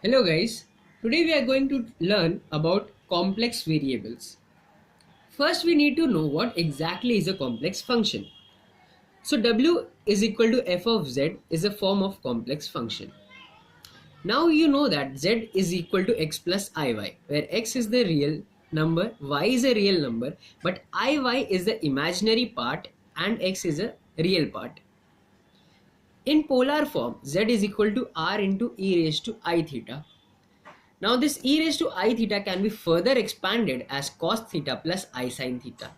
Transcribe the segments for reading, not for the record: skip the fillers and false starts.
Hello guys, today we are going to learn about complex variables. First we need to know what exactly is a complex function. So w is equal to f of z is a form of complex function. Now you know that z is equal to x plus iy, where x is the real number, y is a real number, but iy is the imaginary part and x is a real part. In polar form, z is equal to r into e raised to I theta. Now this e raised to I theta can be further expanded as cos theta plus I sin theta.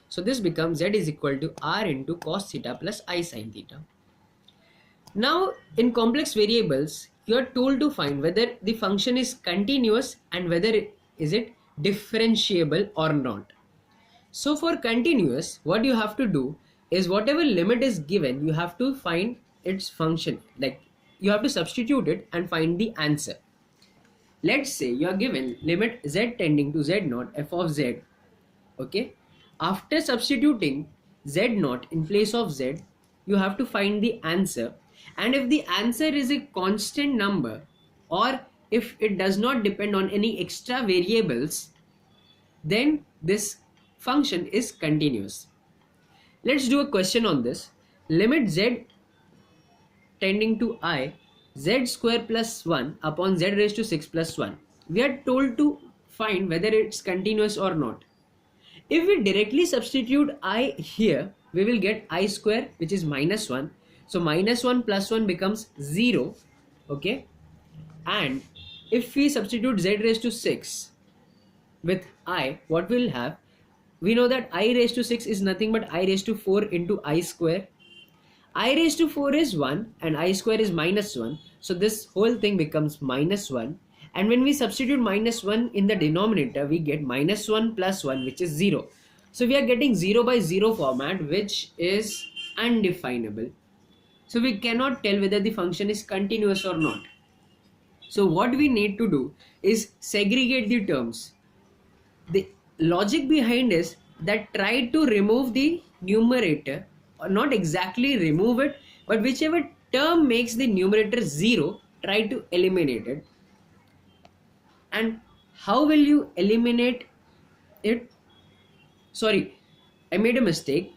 So this becomes z is equal to r into cos theta plus I sin theta. Now in complex variables, you are told to find whether the function is continuous and whether is it differentiable or not. So for continuous, what you have to do is whatever limit is given, you have to find its function. Like you have to substitute it and find the answer. Let's say you are given limit z tending to z naught f of z. Okay. After substituting z naught in place of z, you have to find the answer. And if the answer is a constant number or if it does not depend on any extra variables, then this function is continuous. Let's do a question on this. Limit z tending to I z square plus 1 upon z raised to 6 plus 1. We are told to find whether it's continuous or not. If we directly substitute I here, we will get I square, which is minus 1. So minus 1 plus 1 becomes 0. Okay. And if we substitute z raised to 6 with I, what we'll have? We know that I raised to 6 is nothing but I raised to 4 into I square. I raised to 4 is 1 and I square is minus 1. So this whole thing becomes minus 1. And when we substitute minus 1 in the denominator, we get minus 1 plus 1, which is 0. So we are getting 0 by 0 format, which is undefinable. So we cannot tell whether the function is continuous or not. So what we need to do is segregate the terms. The logic behind is that try to remove the numerator, or not exactly remove it, but whichever term makes the numerator 0, try to eliminate it. And how will you eliminate it? Sorry, I made a mistake.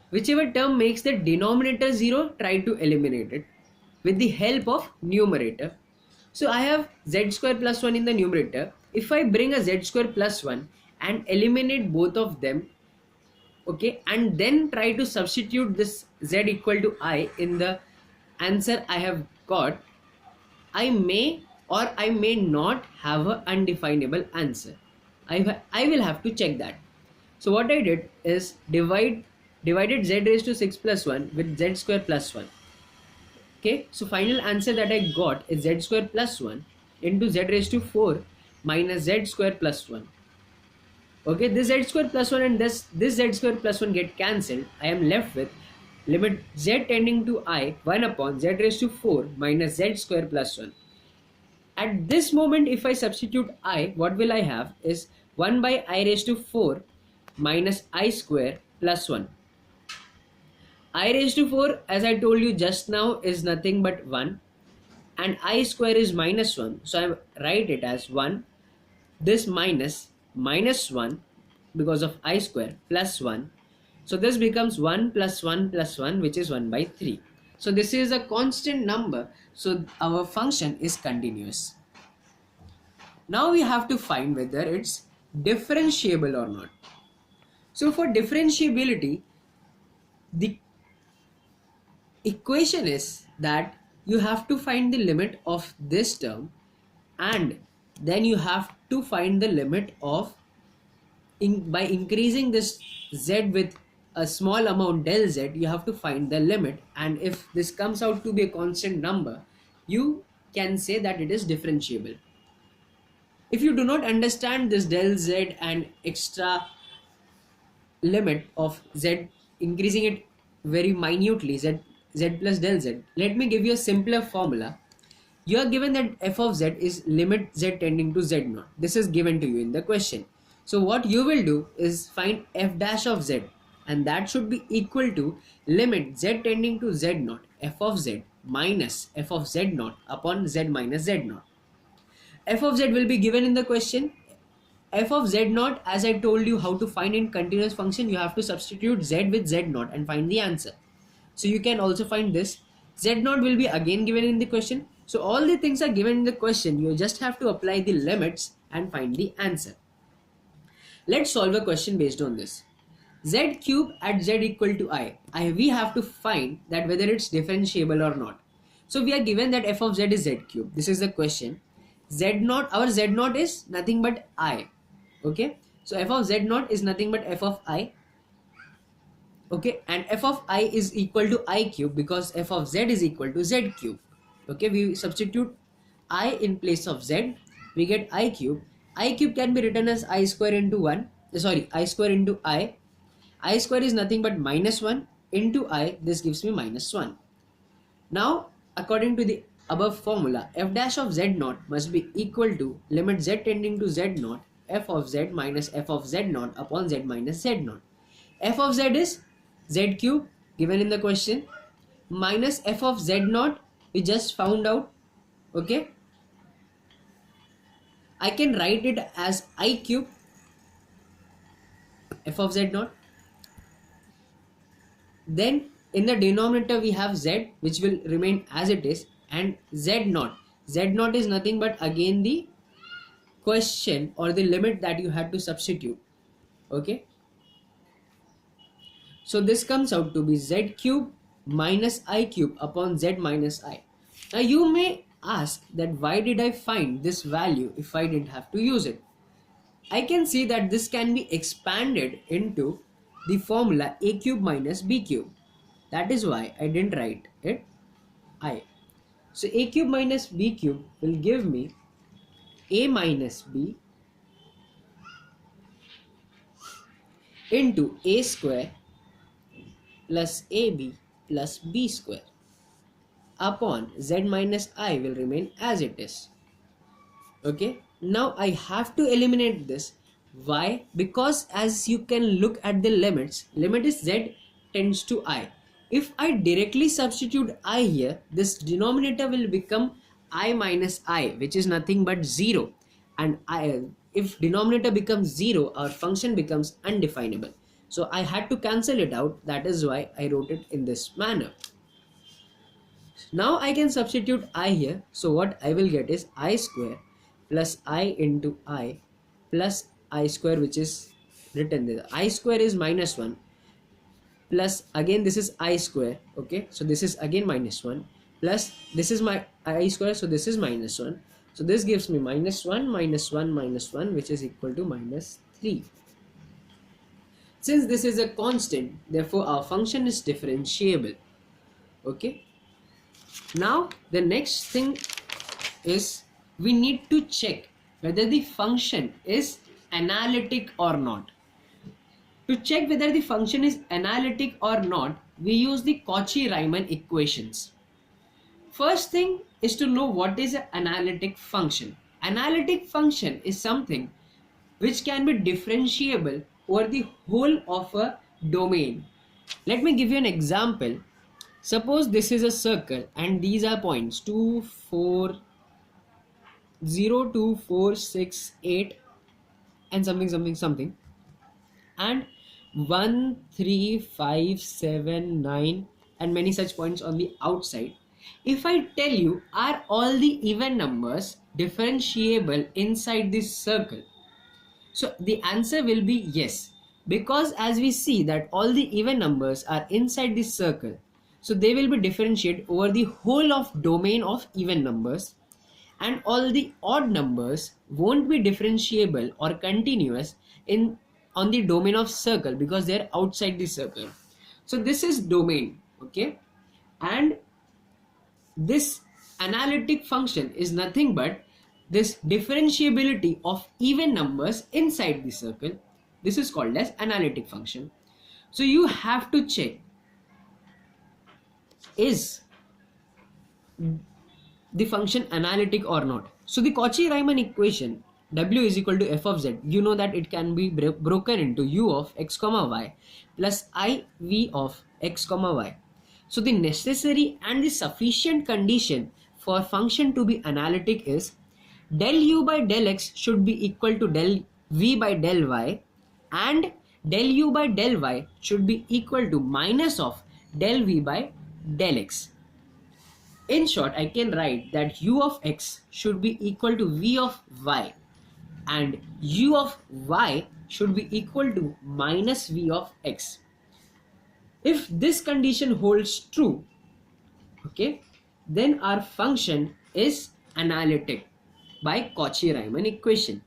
Whichever term makes the denominator 0, try to eliminate it with the help of numerator. So I have z square plus 1 in the numerator. If I bring a z square plus 1 and eliminate both of them, okay, and then try to substitute this z equal to I in the answer I have got, I may or I may not have an undefinable answer. I will have to check that. So what I did is divided z raised to 6 plus 1 with z square plus 1. Okay, so final answer that I got is z square plus 1 into z raised to 4 minus z square plus 1. Okay, this z square plus 1 and this z square plus 1 get cancelled. I am left with limit z tending to I 1 upon z raised to 4 minus z square plus 1. At this moment, if I substitute I, what will I have is 1 by I raised to 4 minus I square plus 1. I raised to 4, as I told you just now, is nothing but 1 and I square is minus 1. So I write it as 1. This minus 1 because of I square plus 1. So this becomes 1 plus 1 plus 1, which is 1 by 3. So this is a constant number. So our function is continuous. Now we have to find whether it's differentiable or not. So for differentiability, the equation is that you have to find the limit of this term and then you have to find the limit of by increasing this z with a small amount del z, you have to find the limit, and if this comes out to be a constant number, you can say that it is differentiable. If you do not understand this del z and extra limit of z, increasing it very minutely, z plus del z, let me give you a simpler formula. You are given that f of z is limit z tending to z naught. This is given to you in the question. So what you will do is find f dash of z, and that should be equal to limit z tending to z naught f of z minus f of z naught upon z minus z naught. f of z will be given in the question. F of z naught, as I told you how to find in continuous function, you have to substitute z with z naught and find the answer. So you can also find this. Z naught will be again given in the question. So all the things are given in the question. You just have to apply the limits and find the answer. Let's solve a question based on this. Z cube at z equal to I. We have to find that whether it's differentiable or not. So we are given that f of z is z cube. This is the question. Z naught, our z naught is nothing but I. Okay. So f of z naught is nothing but f of I. Okay, and f of I is equal to I cube because f of z is equal to z cube. Okay, we substitute I in place of z, we get I cube. I cube can be written as I square into 1, I square into I. I square is nothing but minus 1 into I, this gives me minus 1. Now, according to the above formula, f dash of z naught must be equal to limit z tending to z naught, f of z minus f of z naught upon z minus z naught. F of z is z cube given in the question minus f of z naught we just found out. Okay, I can write it as I cube f of z naught. Then in the denominator we have z, which will remain as it is, and z naught. Z naught is nothing but again the question or the limit that you had to substitute. Okay, so this comes out to be z cube minus I cube upon z minus I. Now you may ask that why did I find this value if I didn't have to use it? I can see that this can be expanded into the formula a cube minus b cube. That is why I didn't write it I. So a cube minus b cube will give me a minus b into a square plus ab plus b square upon z minus I will remain as it is. Okay, now I have to eliminate this. Why? Because as you can look at the limits, limit is z tends to I. If I directly substitute I here, this denominator will become I minus I, which is nothing but 0. And if denominator becomes 0, our function becomes undefinable. So I had to cancel it out. That is why I wrote it in this manner. Now I can substitute I here. So what I will get is I square plus I into I plus I square, which is written there. I square is minus 1 plus again this is I square. Okay, so this is again minus 1 plus this is my I square, so this is minus 1. So this gives me minus 1 minus 1 minus 1, which is equal to minus 3. Since this is a constant, therefore our function is differentiable. Okay, now the next thing is we need to check whether the function is analytic or not. To check whether the function is analytic or not, we use the Cauchy-Riemann equations. First thing is to know what is an analytic function. Analytic function is something which can be differentiable over the whole of a domain. Let me give you an example. Suppose this is a circle and these are points 2, 4, 0, 2, 4, 6, 8 and something and 1, 3, 5, 7, 9 and many such points on the outside. If I tell you, are all the even numbers differentiable inside this circle? So the answer will be yes, because as we see that all the even numbers are inside this circle, so they will be differentiated over the whole of domain of even numbers, and all the odd numbers won't be differentiable or continuous on the domain of circle because they are outside the circle. So this is domain. Okay, and this analytic function is nothing but this differentiability of even numbers inside the circle. This is called as analytic function. So you have to check, is the function analytic or not. So the Cauchy-Riemann equation w is equal to f of z, you know that it can be broken into u of x comma y plus I v of x comma y. So the necessary and the sufficient condition for function to be analytic is del u by del x should be equal to del v by del y, and del u by del y should be equal to minus of del v by del x. In short, I can write that u of x should be equal to v of y, and u of y should be equal to minus v of x. If this condition holds true, okay, then our function is analytic by Cauchy-Riemann equation.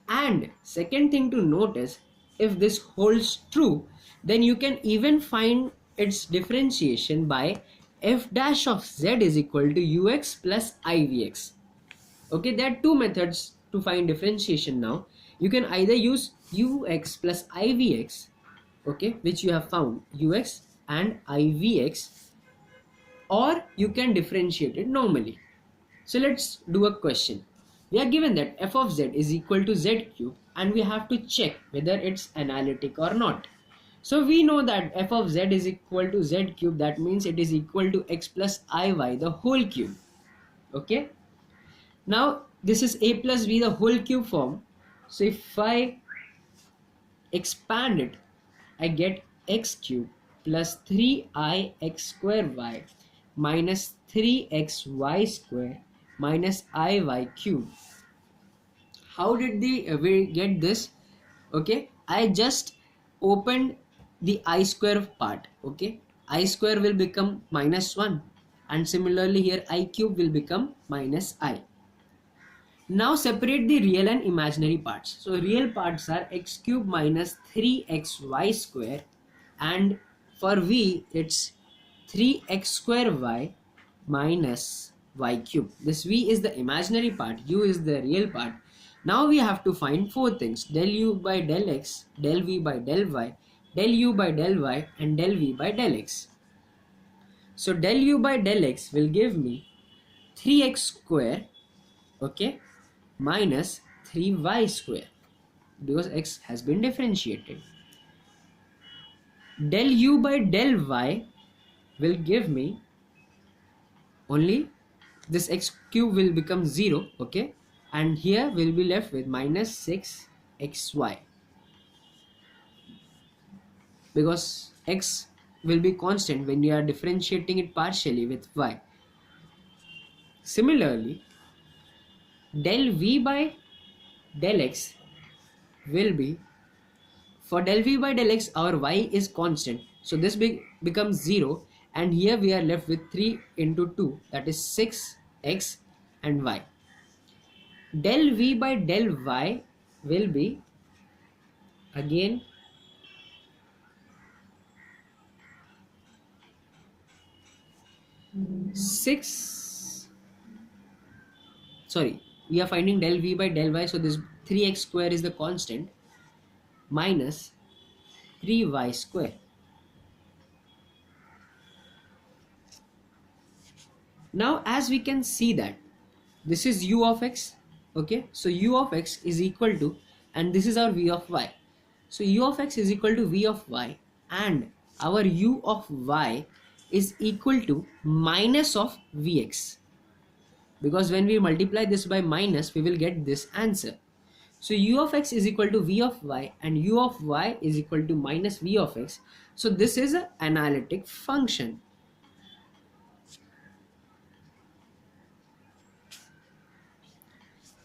And second thing to notice, if this holds true, then you can even find its differentiation by f dash of z is equal to ux plus ivx. Okay, there are two methods to find differentiation now. You can either use ux plus ivx, okay, which you have found ux and ivx, or you can differentiate it normally. So let's do a question. We are given that f of z is equal to z cube, and we have to check whether it's analytic or not. So we know that f of z is equal to z cube, that means it is equal to x plus iy the whole cube. Okay. Now this is a plus b the whole cube form. So if I expand it, I get x cube plus 3ix square y minus 3xy square minus iy cube. How did we get this? Okay, I just opened the I square part. Okay, I square will become minus 1, and similarly here I cube will become minus I. Now separate the real and imaginary parts. So real parts are x cube minus 3xy square, and for v it's 3x square y minus y cube. This v is the imaginary part, u is the real part. Now we have to find four things: del u by del x, del v by del y, del u by del y, and del v by del x. So del u by del x will give me 3x square, okay, minus 3y square, because x has been differentiated. Del u by del y will give me only this x cube will become 0, okay, and here we'll be left with minus 6xy, because x will be constant when you are differentiating it partially with y. Similarly, del v by del x will be, for del v by del x our y is constant, so this becomes 0, and here we are left with 3 into 2, that is 6x and y. Del v by del y will be again we are finding del v by del y, so this 3x square is the constant, minus 3y square. Now as we can see that this is u of x, okay, so u of x is equal to, and this is our v of y, so u of x is equal to v of y, and our u of y is equal to minus of vx, because when we multiply this by minus we will get this answer. So u of x is equal to v of y, and u of y is equal to minus v of x. So this is an analytic function.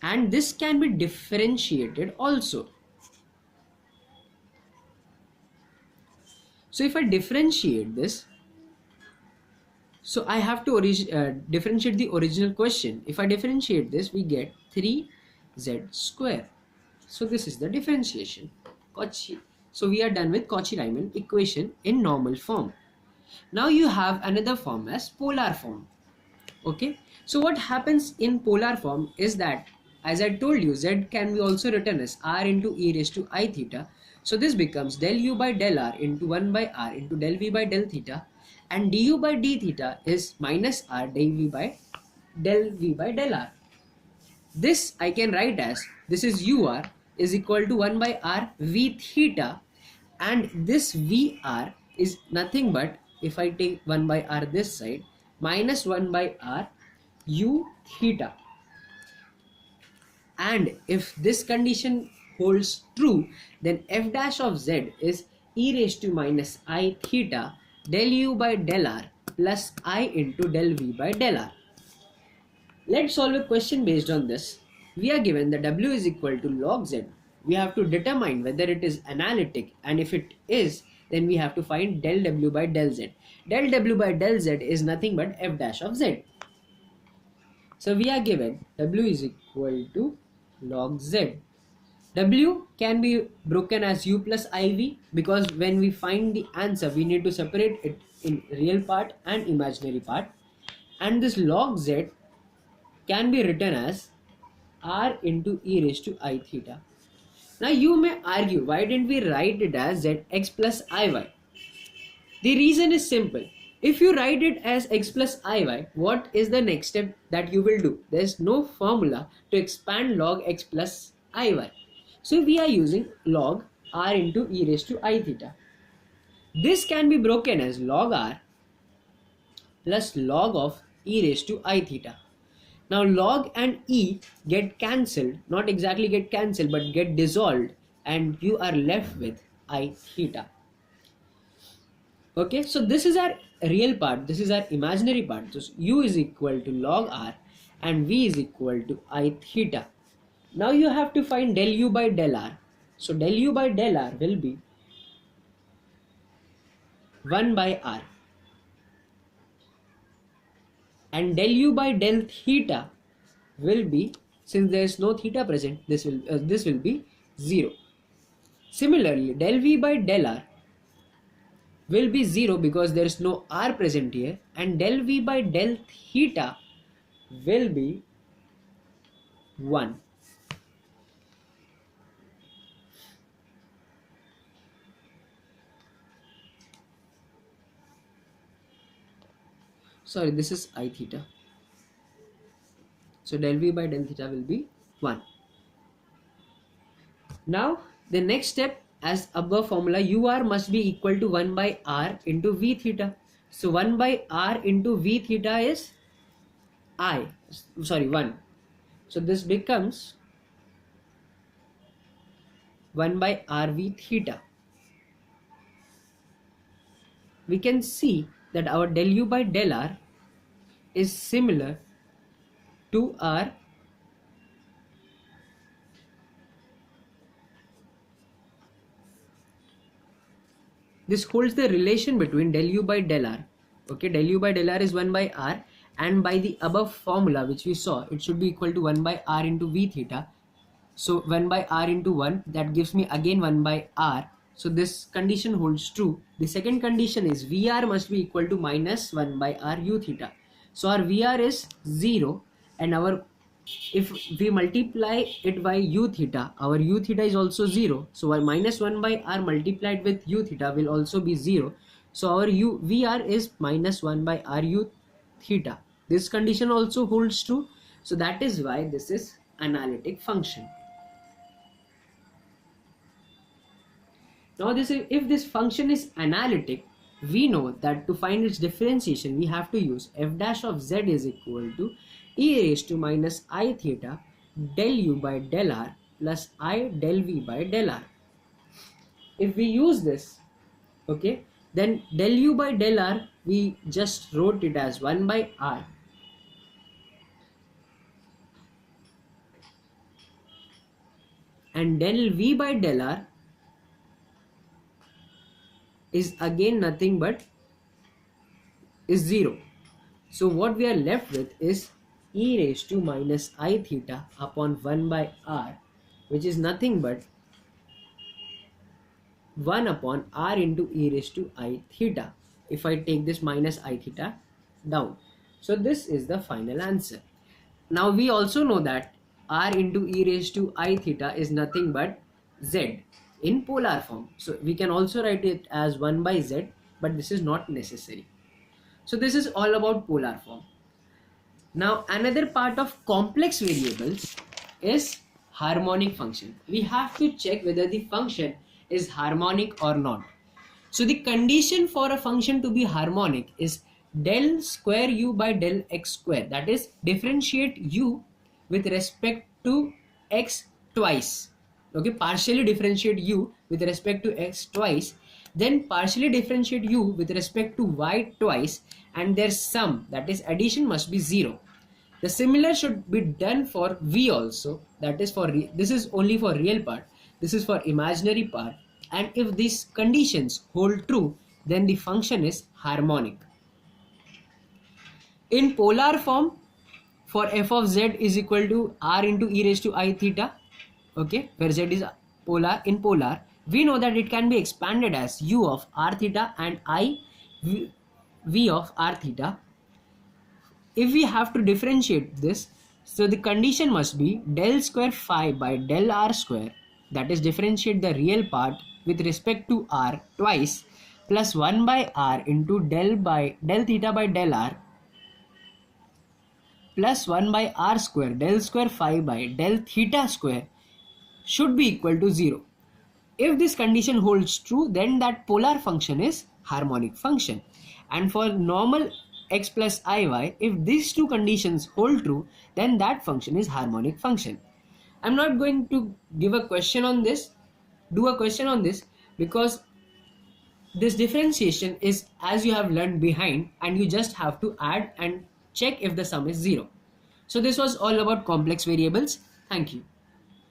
And this can be differentiated also. So if I differentiate this, so I have to differentiate the original question. If I differentiate this, we get 3z square. So this is the differentiation. So we are done with Cauchy-Riemann equation in normal form. Now you have another form as polar form. Okay. So what happens in polar form is that, as I told you, z can be also written as r into e raised to I theta. So this becomes del u by del r into 1 by r into del v by del theta, and du by d theta is minus r del v by del r. This I can write as, this is ur is equal to 1 by r v theta, and this vr is nothing but, if I take 1 by r this side, minus 1 by r u theta. And if this condition holds true, then f dash of z is e raised to minus I theta del u by del r plus I into del v by del r. Let's solve a question based on this. We are given that w is equal to log z. We have to determine whether it is analytic, and if it is, then we have to find del w by del z. Del w by del z is nothing but f dash of z. So we are given w is equal to log z. W can be broken as u plus iv, because when we find the answer we need to separate it in real part and imaginary part, and this log z can be written as r into e raised to I theta. Now you may argue, why didn't we write it as zx plus iy? The reason is simple. If you write it as x plus iy, what is the next step that you will do? There is no formula to expand log x plus iy. So we are using log r into e raised to I theta. This can be broken as log r plus log of e raised to I theta. Now log and e get cancelled, not exactly get cancelled, but get dissolved, and you are left with I theta. Okay, so this is our real part, this is our imaginary part. So u is equal to log r and v is equal to I theta. Now you have to find del u by del r. So del u by del r will be 1 by r. And del u by del theta will be, since there is no theta present, this will be 0. Similarly, del v by del r will be 0 because there is no r present here, and del v by del theta will be 1. Sorry, this is I theta. So del v by del theta will be 1. Now the next step, as above formula, ur must be equal to 1 by r into v theta. So 1 by r into v theta is 1. So this becomes 1 by rv theta. We can see that our del u by del r is similar to our this holds the relation between del u by del r. Okay, del u by del r is 1 by r, and by the above formula which we saw, it should be equal to 1 by r into v theta. So 1 by r into 1, that gives me again 1 by r. So this condition holds true. The second condition is Vr must be equal to minus 1 by r u theta. So our Vr is 0, and if we multiply it by u theta, our u theta is also 0. So our minus 1 by r multiplied with u theta will also be 0. So our Vr is minus 1 by r u theta. This condition also holds true. So that is why this is analytic function. Now if this function is analytic, we know that to find its differentiation we have to use f dash of z is equal to e raised to minus I theta del u by del r plus I del v by del r. If we use this, okay, then del u by del r we just wrote it as 1 by r, and del v by del r is again nothing but is 0. So what we are left with is e raised to minus I theta upon 1 by r, which is nothing but 1 upon r into e raised to I theta, if I take this minus I theta down. So this is the final answer. Now we also know that r into e raised to I theta is nothing but z in polar form. So we can also write it as 1 by z, but this is not necessary. So this is all about polar form. Now another part of complex variables is harmonic function. We have to check whether the function is harmonic or not. So the condition for a function to be harmonic is del square u by del x square, that is differentiate u with respect to x twice, okay, partially differentiate u with respect to x twice, then partially differentiate u with respect to y twice, and their sum, that is addition, must be 0. The similar should be done for v also, that is for this is only for real part, this is for imaginary part, and if these conditions hold true, then the function is harmonic. In polar form, for f of z is equal to r into e raised to I theta, okay, where z is polar, in polar, we know that it can be expanded as u of r theta and I v of r theta. If we have to differentiate this, so the condition must be del square phi by del r square, that is differentiate the real part with respect to r twice, plus 1 by r into del theta by del r, plus 1 by r square del square phi by del theta square should be equal to 0. If this condition holds true, then that polar function is harmonic function. And for normal x plus iy, if these two conditions hold true, then that function is harmonic function. I'm not going to give a question on this, because this differentiation is as you have learned behind, and you just have to add and check if the sum is 0. So this was all about complex variables. Thank you.